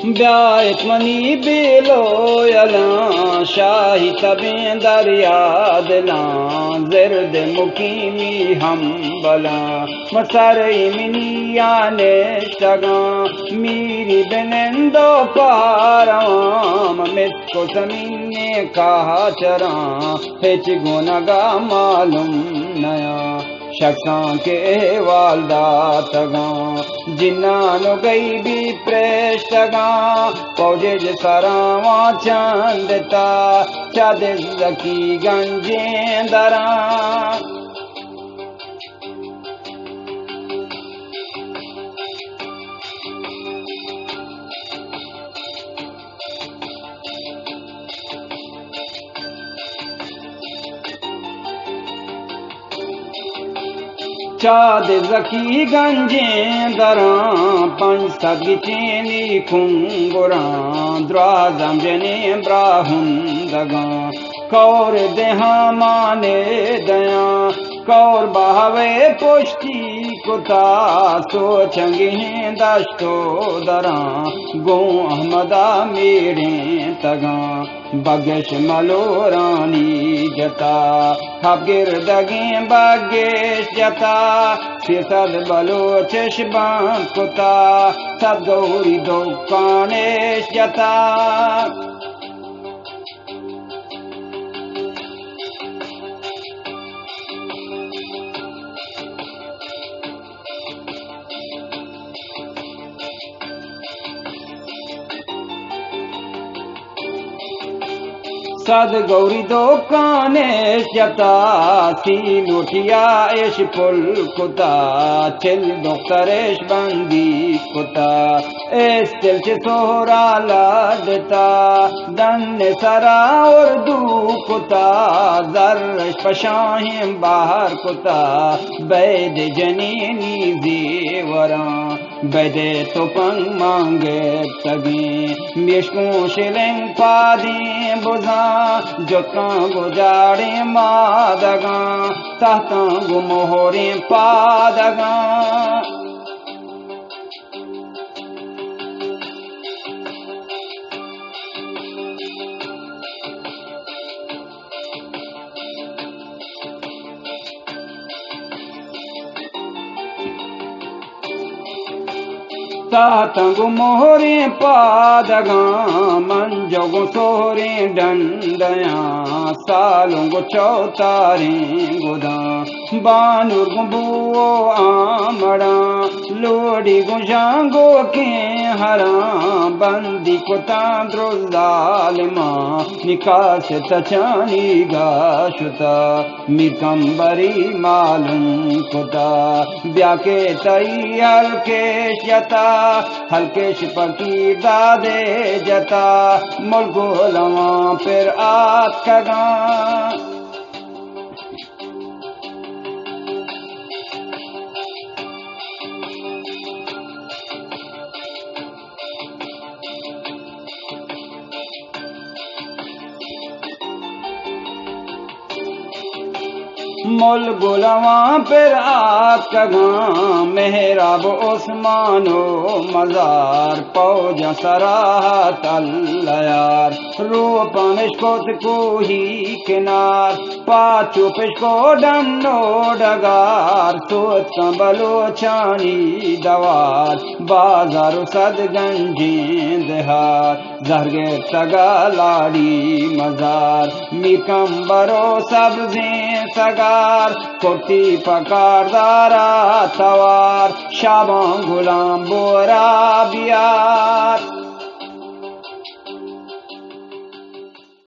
ब्यात money बेलो यला शाही तबें दरिया दिला ज़िर्द मुकीमी हम बला मसर मिनिया ने शगा मीरी बिनंदो पाराम मिसको ज़मीन ने कहा चरा हिच गुनगा मालूम नया शख्सां के वालदा तगा जिन्नानो गई भी प्रेष्टगा पौजे सरावा चंदता चद जकी गंजेंदरा चाद जकी गंजें दरां पंज सगी चेनी खुंगुरां द्राजम जने ब्राहुं दगां कौर देहा माने दया कौर बहावे पुष्टि कुता सोचंगी दश्तो दरां गो अहमदा मेरे तगां बगश मलोरानी जता खबगिर दगे बगेश जता सिसद बलोचश बां कुता सब गौरी दुकानेश जता सद गौरी दुकाने जता सी लुटिया एश पुल कुता चिल दुख्तरेश बंदी कुता एस तिल च सोहरा लाडता दन सरा उर्दू कुता जर्रश पशाहिम बाहर कुता बैद जनीनी जेवरा बैदे तो पंग मांगे तगी मिशकों शिलें पादी बुझा जोका गुजारे मादगा ताता गुमोहरे पादगा तातंगु मोहरे पादगा मंजोगु सोहरे डंडया सालुंगु चौतारे गुदा बानुर्गु बुओ आमड़ा लोडी गुजांगो के हरा बंदी कुता द्रुजालिमा निकास तचानी गाशुता मिकंबरी मालूम कुता ब्याके तई हल्के यता हल्के शिपकी दादे जता मुल्को लवा फिर आत कगा मुल गुलवा फिर आप कगा मेहराब उस्मानो मजार पौजा सराह तल्लयार रूप मिशकोत को ही किनार पाचो पिशको डन्नो डगार सोच संबलो छानी दवार बाजार सद गंजें देहार जरगे तगा लाड़ी मजार मिकम्बरो सब्जें सगार कोटी पकार दारा तवार शाबां गुलाम बोरा बिया